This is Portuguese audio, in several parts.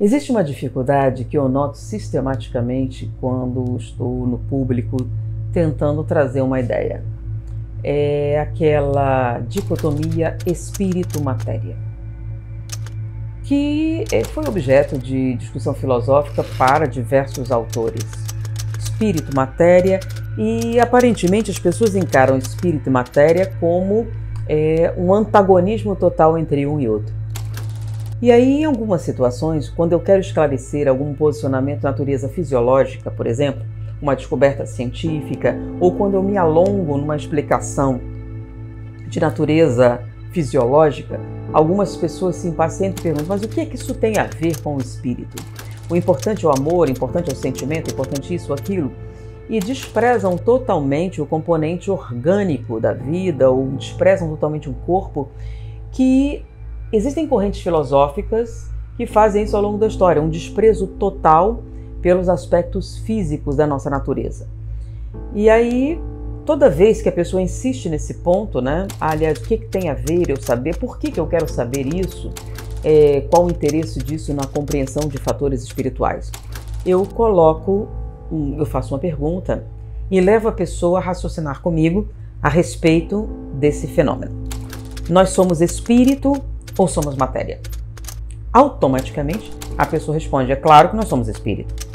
Existe uma dificuldade que eu noto sistematicamente quando estou no público tentando trazer uma ideia. É aquela dicotomia espírito-matéria, que foi objeto de discussão filosófica para diversos autores. Espírito-matéria, e aparentemente as pessoas encaram espírito e matéria como um antagonismo total entre um e outro. E aí, em algumas situações, quando eu quero esclarecer algum posicionamento de natureza fisiológica, por exemplo, uma descoberta científica, ou quando eu me alongo numa explicação de natureza fisiológica, algumas pessoas se impacientam e perguntam: mas o que é que isso tem a ver com o espírito? O importante é o amor, o importante é o sentimento, o importante é isso ou aquilo, e desprezam totalmente o componente orgânico da vida, ou desprezam totalmente um corpo. Que existem correntes filosóficas que fazem isso ao longo da história, um desprezo total pelos aspectos físicos da nossa natureza. E aí, toda vez que a pessoa insiste nesse ponto, né? Aliás, o que tem a ver eu saber? Por que eu quero saber isso? Qual o interesse disso na compreensão de fatores espirituais? Eu faço uma pergunta e levo a pessoa a raciocinar comigo a respeito desse fenômeno. Nós somos espírito ou somos matéria? Automaticamente a pessoa responde: é claro que nós somos espírito.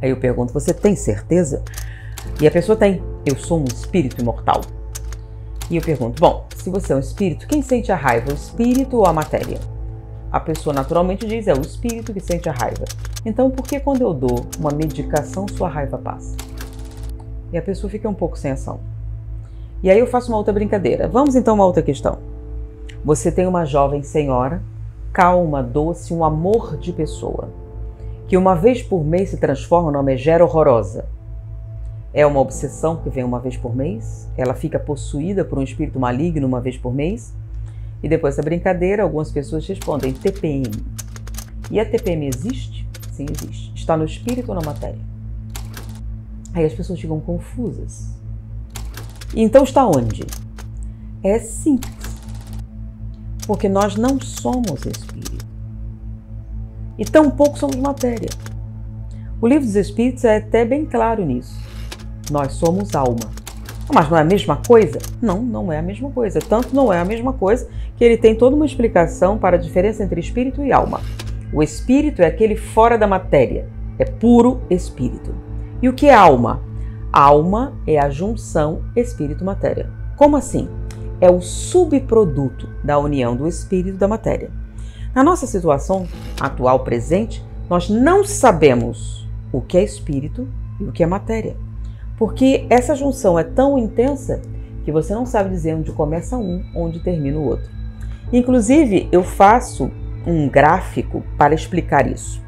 Aí eu pergunto: você tem certeza? E a pessoa tem: eu sou um espírito imortal. E eu pergunto: bom, se você é um espírito, quem sente a raiva, o espírito ou a matéria? A pessoa naturalmente diz: é o espírito que sente a raiva. Então por que quando eu dou uma medicação sua raiva passa? E a pessoa fica um pouco sem ação. E aí eu faço uma outra brincadeira. Vamos então a uma outra questão. Você tem uma jovem senhora, calma, doce, um amor de pessoa, que uma vez por mês se transforma numa megera horrorosa. É uma obsessão que vem uma vez por mês? Ela fica possuída por um espírito maligno uma vez por mês? E depois da brincadeira, algumas pessoas respondem: TPM. E a TPM existe? Sim, existe. Está no espírito ou na matéria? Aí as pessoas ficam confusas. E então está onde? É simples. Porque nós não somos espírito. E tampouco somos matéria. O Livro dos Espíritos é até bem claro nisso. Nós somos alma. Mas não é a mesma coisa? Não, não é a mesma coisa. Tanto não é a mesma coisa que ele tem toda uma explicação para a diferença entre espírito e alma. O espírito é aquele fora da matéria. É puro espírito. E o que é alma? Alma é a junção espírito-matéria. Como assim? É o subproduto da união do espírito e da matéria. Na nossa situação atual, presente, nós não sabemos o que é espírito e o que é matéria. Porque essa junção é tão intensa que você não sabe dizer onde começa um, onde termina o outro. Inclusive, eu faço um gráfico para explicar isso.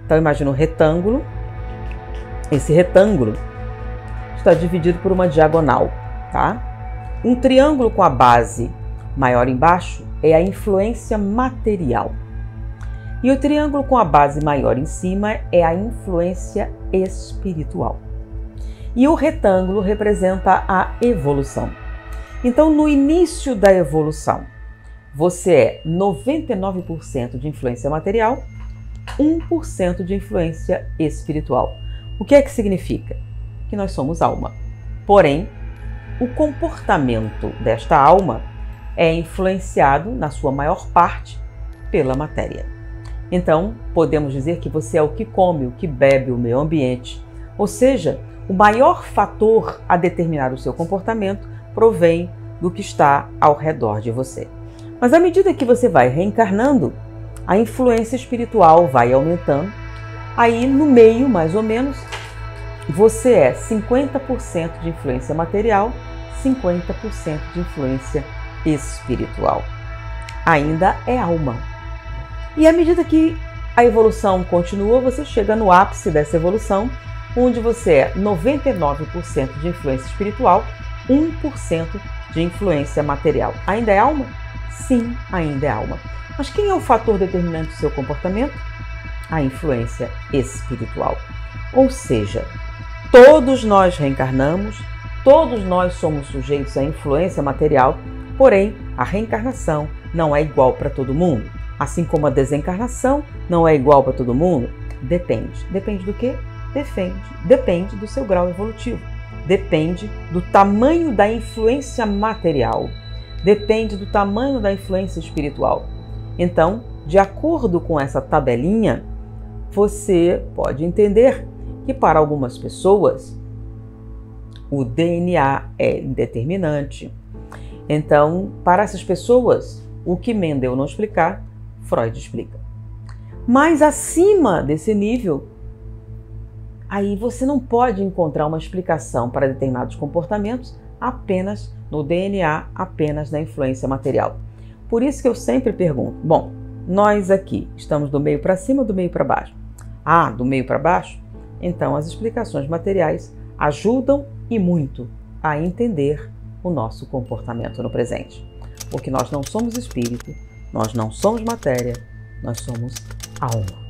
Então, imagina um retângulo. Esse retângulo está dividido por uma diagonal, tá? Um triângulo com a base maior embaixo é a influência material. E o triângulo com a base maior em cima é a influência espiritual. E o retângulo representa a evolução. Então, no início da evolução, você é 99% de influência material, 1% de influência espiritual. O que é que significa? Que nós somos alma. Porém, o comportamento desta alma é influenciado, na sua maior parte, pela matéria. Então, podemos dizer que você é o que come, o que bebe, o meio ambiente. Ou seja, o maior fator a determinar o seu comportamento provém do que está ao redor de você. Mas à medida que você vai reencarnando, a influência espiritual vai aumentando. Aí, no meio, mais ou menos, você é 50% de influência material, 50% de influência espiritual. Ainda é alma. E à medida que a evolução continua, você chega no ápice dessa evolução, onde você é 99% de influência espiritual, 1% de influência material. Ainda é alma? Sim, ainda é alma. Mas quem é o fator determinante do seu comportamento? A influência espiritual. Ou seja, todos nós reencarnamos, todos nós somos sujeitos à influência material, porém a reencarnação não é igual para todo mundo. Assim como a desencarnação não é igual para todo mundo, depende. Depende do quê? Depende do seu grau evolutivo. Depende do tamanho da influência material. Depende do tamanho da influência espiritual. Então, de acordo com essa tabelinha, você pode entender que para algumas pessoas o DNA é indeterminante. Então, para essas pessoas, o que Mendel não explicar, Freud explica. Mas acima desse nível, aí você não pode encontrar uma explicação para determinados comportamentos apenas no DNA, apenas na influência material. Por isso que eu sempre pergunto, bom, nós aqui estamos do meio para cima ou do meio para baixo? Ah, do meio para baixo? Então as explicações materiais ajudam e muito a entender o nosso comportamento no presente. Porque nós não somos espírito, nós não somos matéria, nós somos alma.